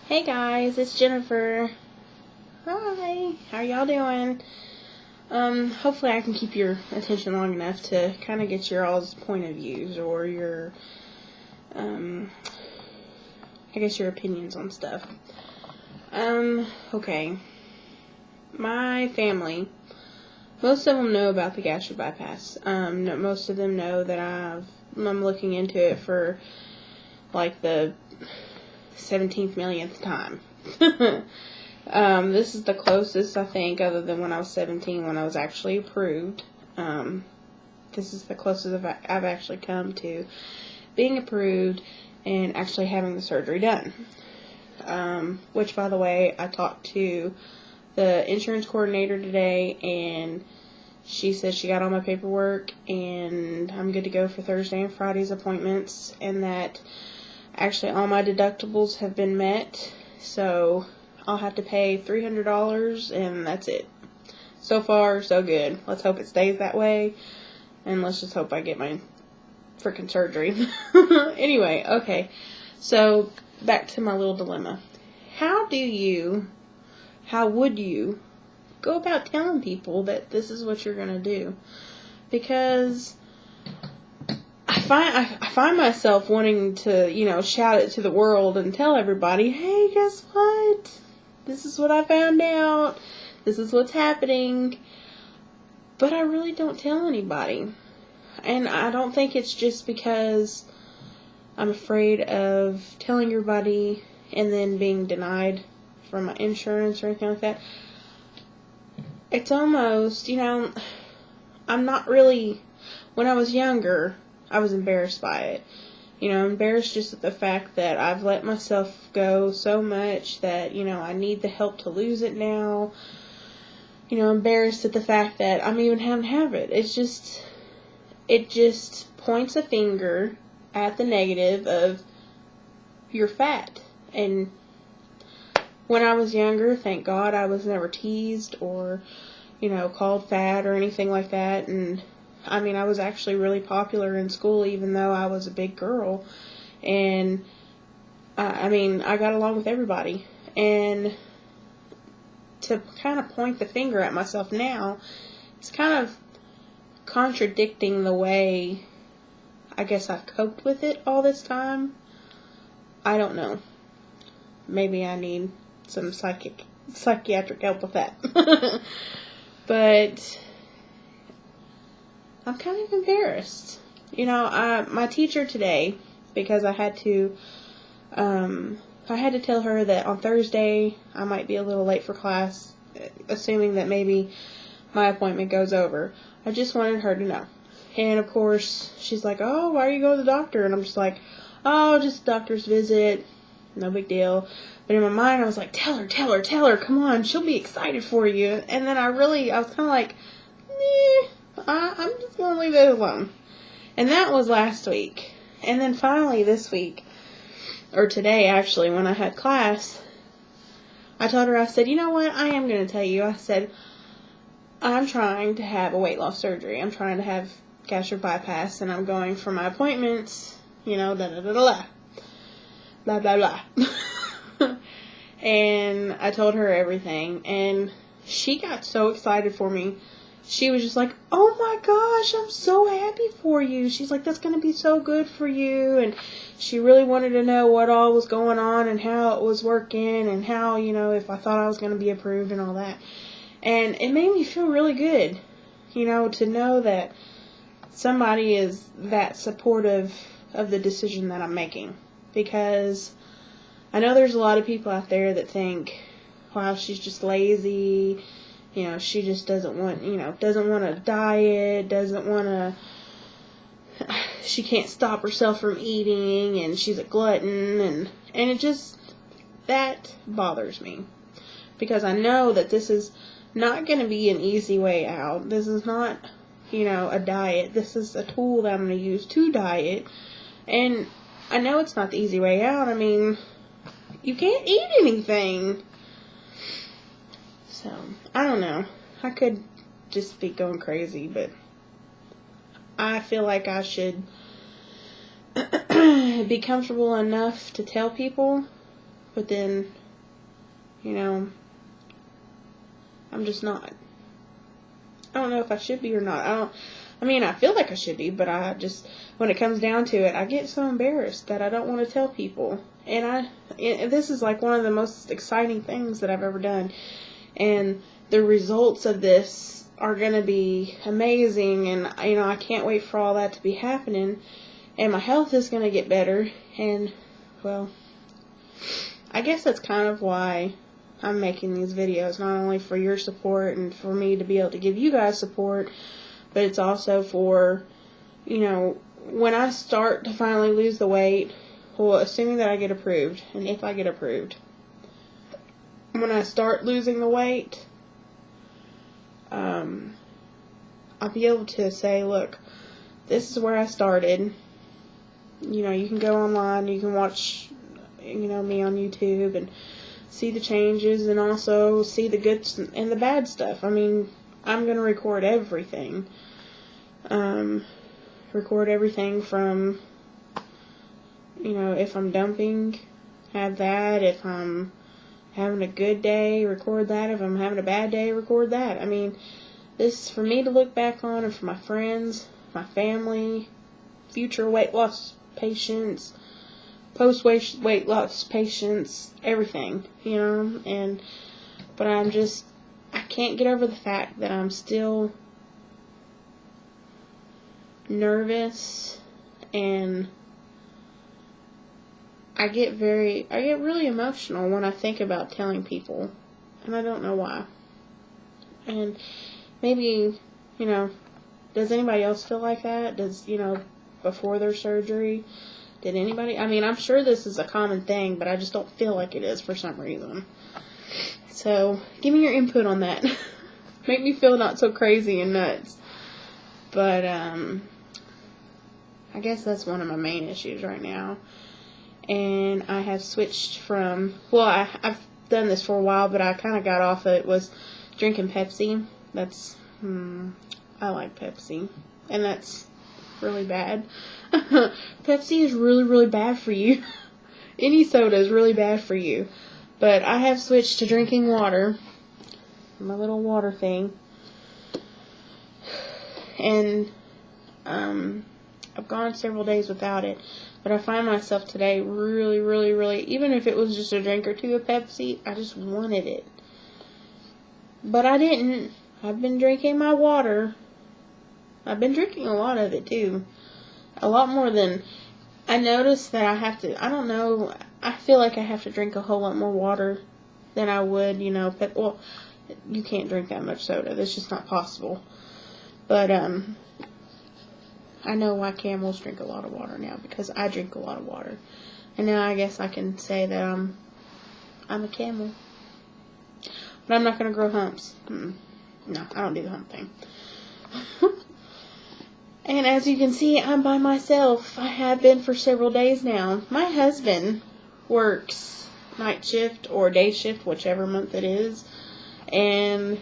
Hey guys, it's Jennifer. Hi, how y'all doing? Hopefully I can keep your attention long enough to kind of get your all's point of views or your, I guess your opinions on stuff. Okay. My family, most of them know about the gastric bypass. Most of them know that I'm looking into it for like the 17th millionth time. This is the closest, I think, other than when I was 17, when I was actually approved. This is the closest I've actually come to being approved and actually having the surgery done. Which, by the way, I talked to the insurance coordinator today, and she said she got all my paperwork, and I'm good to go for Thursday and Friday's appointments, and that actually all my deductibles have been met, so I'll have to pay $300, and that's it. So far, so good. Let's hope it stays that way, and let's just hope I get my freaking surgery. Anyway, okay, so back to my little dilemma. How would you go about telling people that this is what you're going to do? Because I find myself wanting to, shout it to the world and tell everybody, hey, guess what? This is what I found out. This is what's happening. But I really don't tell anybody. And I don't think it's just because I'm afraid of telling everybody and then being denied from my insurance or anything like that. It's almost, I'm not really, when I was younger, I was embarrassed by it. Embarrassed just at the fact that I've let myself go so much that, I need the help to lose it now. Embarrassed at the fact that I'm even having to have it. It just points a finger at the negative of you're fat. And when I was younger, thank God I was never teased or, called fat or anything like that. And I was actually really popular in school, even though I was a big girl. And, I got along with everybody. And to kind of point the finger at myself now, it's kind of contradicting the way I guess I've coped with it all this time. I don't know. Maybe I need some psychiatric help with that. But I'm kind of embarrassed. My teacher today, because I had to tell her that on Thursday I might be a little late for class, assuming that maybe my appointment goes over. I just wanted her to know. And of course, she's like, oh, why are you going to the doctor? And I'm just like, oh, just a doctor's visit. No big deal. But in my mind, I was like, tell her, come on, she'll be excited for you. And then I was kind of like, I'm just going to leave it alone. And that was last week. And then finally this week, or today actually, when I had class, I told her, I said, you know what, I am going to tell you. I said, I'm trying to have a weight loss surgery. I'm trying to have gastric bypass, and I'm going for my appointments, blah, blah, blah. And I told her everything, and she got so excited for me. She was just like, oh my gosh, I'm so happy for you. She's like, that's going to be so good for you. And she really wanted to know what all was going on and how it was working and how, if I thought I was going to be approved and all that. And it made me feel really good, to know that somebody is that supportive of the decision that I'm making. Because I know there's a lot of people out there that think, wow, she's just lazy. She just doesn't want to diet, she can't stop herself from eating, and she's a glutton, and it just, that bothers me. Because I know that this is not going to be an easy way out. This is not, a diet. This is a tool that I'm going to use to diet. And I know it's not the easy way out. You can't eat anything. So, I don't know. I could just be going crazy, but I feel like I should be comfortable enough to tell people But then, you know, I'm just not. I don't know if I should be or not. I feel like I should be, but I just, when it comes down to it, I get so embarrassed that I don't want to tell people. And this is like one of the most exciting things that I've ever done. And the results of this are going to be amazing. And, you know, I can't wait for all that to be happening. And my health is going to get better. And, well, I guess that's kind of why I'm making these videos. Not only for your support and for me to be able to give you guys support, but it's also for, you know, when I start to finally lose the weight, well, assuming that I get approved, and if I get approved, when I start losing the weight, I'll be able to say, look, this is where I started. You know, you can go online, you can watch, you know, me on YouTube and see the changes and also see the good and the bad stuff. I mean, I'm going to record everything. Record everything from, you know, if I'm dumping, have that. If I'm having a good day, record that. If I'm having a bad day, record that. I mean, this is for me to look back on and for my friends, my family, future weight loss patients, post-weight loss patients, everything, you know. But I can't get over the fact that I'm still nervous, and I get really emotional when I think about telling people, and I don't know why. And maybe, you know, does anybody else feel like that? Does, you know, before their surgery, did anybody? I mean, I'm sure this is a common thing, but I just don't feel like it is for some reason. So, give me your input on that. Make me feel not so crazy and nuts. But, I guess that's one of my main issues right now. And I have switched from, well, I've done this for a while, but I kind of got off of it, was drinking Pepsi. That's, I like Pepsi. And that's really bad. Pepsi is really, really bad for you. Any soda is really bad for you. But I have switched to drinking water. My little water thing. And, I've gone several days without it. But I find myself today really, really, really, even if it was just a drink or two of Pepsi, I just wanted it. But I didn't. I've been drinking my water. I've been drinking a lot of it, too. A lot more than, I noticed that I have to, I don't know, I feel like I have to drink a whole lot more water than I would, you know, well, you can't drink that much soda. That's just not possible. But, I know why camels drink a lot of water now, because I drink a lot of water. And now I guess I can say that I'm a camel. But I'm not going to grow humps. No, I don't do the hump thing. And as you can see, I'm by myself. I have been for several days now. My husband works night shift or day shift, whichever month it is. And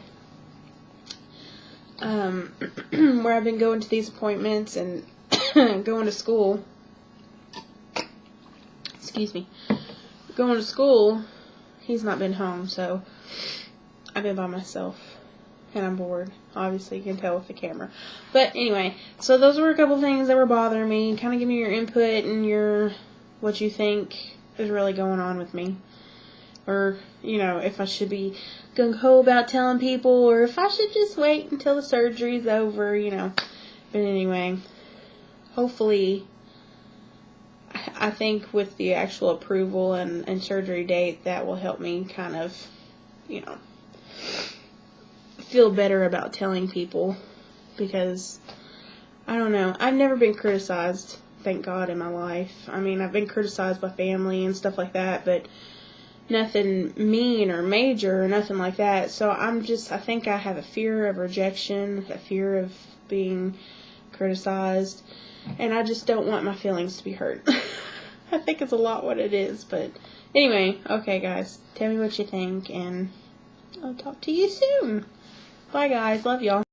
where I've been going to these appointments and going to school. Excuse me. Going to school, he's not been home, so I've been by myself. And I'm bored. Obviously, you can tell with the camera. But anyway, so those were a couple things that were bothering me. Kind of give me your input and what you think is really going on with me. Or, you know, if I should be gung-ho about telling people, or if I should just wait until the surgery's over, you know. But anyway, hopefully, I think with the actual approval and surgery date, that will help me kind of, you know, feel better about telling people, because I don't know, I've never been criticized, thank God, in my life. I mean, I've been criticized by family and stuff like that, but nothing mean or major or nothing like that. So I think I have a fear of rejection, a fear of being criticized, and I just don't want my feelings to be hurt. I think it's a lot what it is, but anyway, okay guys, tell me what you think, and I'll talk to you soon. Bye guys, love y'all.